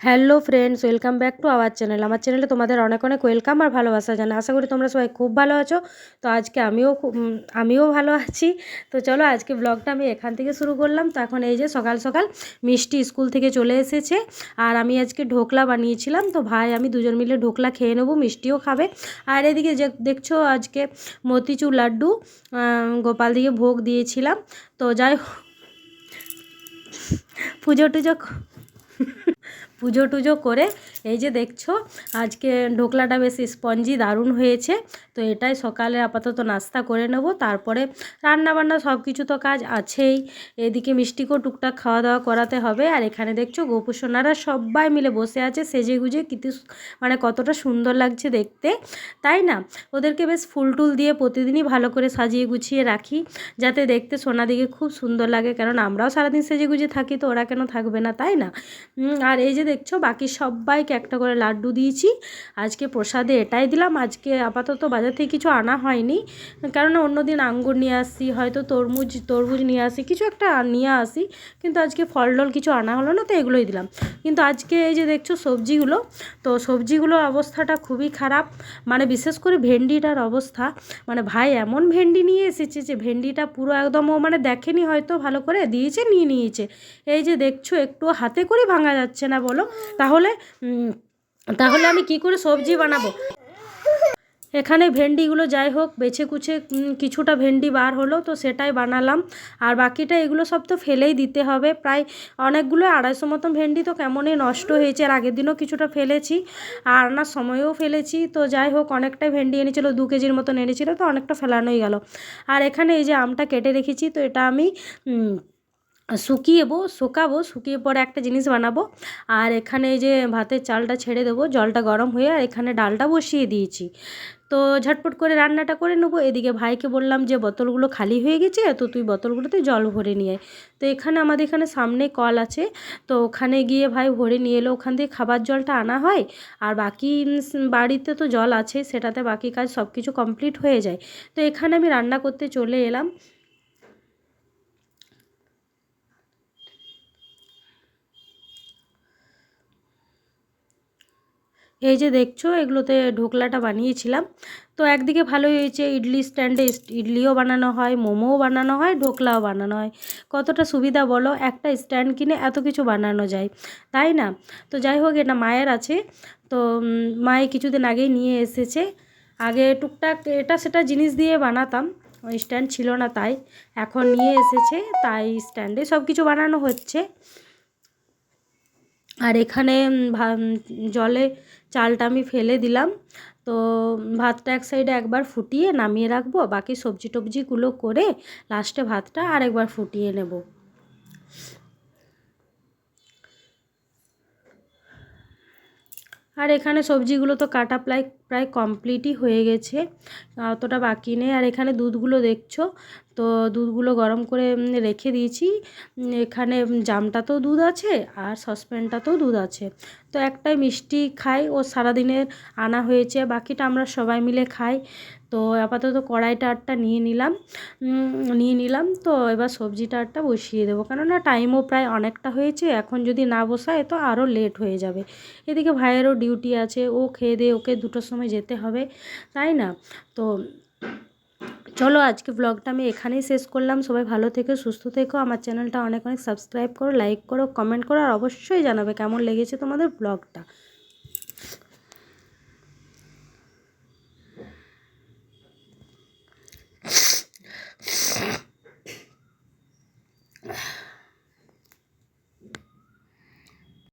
Hello friends, welcome back to our channel. আমার চ্যানেলে তোমাদের অনেক অনেক ওয়েলকাম আর ভালোবাসা জানাই। আশা করি তোমরা সবাই খুব ভালো আছো। তো আজকে আমিও ভালো আছি। তো চলো আজকে ব্লগটা আমি এখান থেকে শুরু করলাম। তো এখন এই যে সকাল সকাল মিষ্টি স্কুল থেকে চলে এসেছে আর আমি আজকে ঢোকলা বানিয়েছিলাম। তো ভাই আমি দুজন মিলে ঢোকলা খেয়ে নেবো, মিষ্টিও খাবে। আর এদিকে যে দেখছো আজকে মতিচুর লাড্ডু গোপাল দিকে ভোগ দিয়েছিলাম। তো যাই হোক, পুজো টুজো পুজো টুজো করে এই যে দেখছো আজকে ঢোকলাটা বেশ স্পঞ্জি দারুণ হয়েছে। তো এটাই সকালে আপাতত নাস্তা করে নেব, তারপরে রান্নাবান্না সব কিছু তো কাজ আছেই। এদিকে মিষ্টিকেও টুকটাক খাওয়া দাওয়া করাতে হবে। আর এখানে দেখছো গোপুসোনারা সবাই মিলে বসে আছে সেজে গুজে, মানে কতটা সুন্দর লাগছে দেখতে, তাই না? ওদেরকে বেশ ফুল টুল দিয়ে প্রতিদিনই ভালো করে সাজিয়ে গুছিয়ে রাখি, যাতে দেখতে সোনা দিকে খুব সুন্দর লাগে। কারণ আমরাও সারাদিন সেজে গুজে থাকি, তো ওরা কেন থাকবে না, তাই না? আর এই যে দেখছো বাকি সবাইকে একটা করে লাড্ডু দিয়েছি। আজকে প্রসাদে এটাই দিলাম। আজকে আপাতত বাজার থেকে কিছু আনা হয়নি, কারণ অন্যদিন আঙ্গুর নিয়ে আসি, হয়তো তরমুজ নিয়ে আসি, কিছু একটা নিয়ে আসি, কিন্তু আজকে ফল টল কিছু আনা হলো না, তো এগুলোই দিলাম। কিন্তু আজকে এই যে দেখছো সবজিগুলো, তো সবজিগুলোর অবস্থাটা খুবই খারাপ। মানে বিশেষ করে ভেন্ডিটার অবস্থা, মানে ভাই এমন ভেন্ডি নিয়ে এসেছে যে ভেন্ডিটা পুরো একদম ও মানে দেখেনি হয়তো, ভালো করে দিয়েছে, নিয়ে নিয়েছে। এই যে দেখছো একটু হাতে করে ভাঙা যাচ্ছে না, বলো তাহলে তাহলে আমি কি করে সবজি বানাবো? এখানে ভেন্ডিগুলো যাই হোক বেছে কুছে কিছুটা ভেন্ডি বার হলো, তো সেটাই বানালাম। আর বাকিটা এগুলো সব তো ফেলেই দিতে হবে। প্রায় অনেকগুলো 250 মতন ভেন্ডি তো কেমনই নষ্ট হয়েছে। আর আগের দিনও কিছুটা ফেলেছি, আর আনার সময়ও ফেলেছি। তো যাই হোক অনেকটাই ভেন্ডি এনেছিল, 2 কেজির মতন এনেছিল, তো অনেকটা ফেলানোই গেল। আর এখানে এই যে আমটা কেটে রেখেছি, তো এটা আমি শুকাবো, শুকিয়ে পরে একটা জিনিস বানাবো। আর এখানে এই যে ভাতের চালটা ছেড়ে দেবো, জলটা গরম হয়ে, আর এখানে ডালটা বসিয়ে দিয়েছি। তো ঝটপট করে রান্নাটা করে নেবো। এদিকে ভাইকে বললাম যে বোতলগুলো খালি হয়ে গেছে, তো তুই বোতলগুলোতে জল ভরে নিয়ে আয়। তো এখানে আমাদের এখানে সামনে কল আছে, তো ওখানে গিয়ে ভাই ভরে নিয়ে এলো। ওখান থেকে খাবার জলটা আনা হয়, আর বাকি বাড়িতে তো জল আছে, সেটাতে বাকি কাজ সব কিছু কমপ্লিট হয়ে যায়। তো এখানে আমি রান্না করতে চলে এলাম। এই যে দেখছো এগুলোতে ঢোকলাটা বানিয়েছিলাম। তো একদিকে ভালোই হয়েছে, ইডলি স্ট্যান্ডে ইডলিও বানানো হয়, মোমোও বানানো হয়, ঢোকলাও বানানো হয়। কতটা সুবিধা বলো, একটা স্ট্যান্ড কিনে এত কিছু বানানো যায়, তাই না? তো যাই হোক এটা মায়ের আছে। তো মায়ে কিছুদিন আগেই নিয়ে এসেছে। আগে টুকটাক এটা সেটা জিনিস দিয়ে বানাতাম, ওই স্ট্যান্ড ছিল না, তাই এখন নিয়ে এসেছে, তাই স্ট্যান্ডে সব কিছু বানানো হচ্ছে। আর এখানে জলে চালটা আমি ফেলে দিলাম। তো ভাতটা এক সাইডে একবার ফুটিয়ে নামিয়ে রাখবো, বাকি সবজি টবজিগুলো করে লাস্টে ভাতটা আরেকবার ফুটিয়ে নেব। আর এখানে সবজিগুলো তো কাটা প্রায় প্রায় কমপ্লিটই হয়ে গেছে, অতটা বাকি নেই। আর এখানে দুধগুলো দেখছো, তো দুধগুলো গরম করে রেখে দিয়েছি। এখানে জামটাতেও দুধ আছে আর সসপ্যানটাতেও দুধ আছে। তো একটাই মিষ্টি খাই, ও সারাদিনের আনা হয়েছে, বাকিটা আমরা সবাই মিলে খাই। তো আপাতত কড়াইটা আটটা নিয়ে নিলাম। তো এবার সবজিটা আটটা বসিয়ে দেবো, কেননা টাইমও প্রায় অনেকটা হয়েছে। এখন যদি না বসায় তো আরও লেট হয়ে যাবে। এদিকে ভাইয়েরও ডিউটি আছে, ও খেয়ে দিয়ে ওকে 2টোর সময় যেতে হবে, তাই না? তো চলো আজকে ব্লগটা আমি এখানেই শেষ করলাম। সবাই ভালো থেকো, সুস্থ থেকো। আমার চ্যানেলটা অনেক অনেক সাবস্ক্রাইব করো, লাইক করো, কমেন্ট করো, আর অবশ্যই জানাবে কেমন লেগেছে তোমাদের ব্লগটা।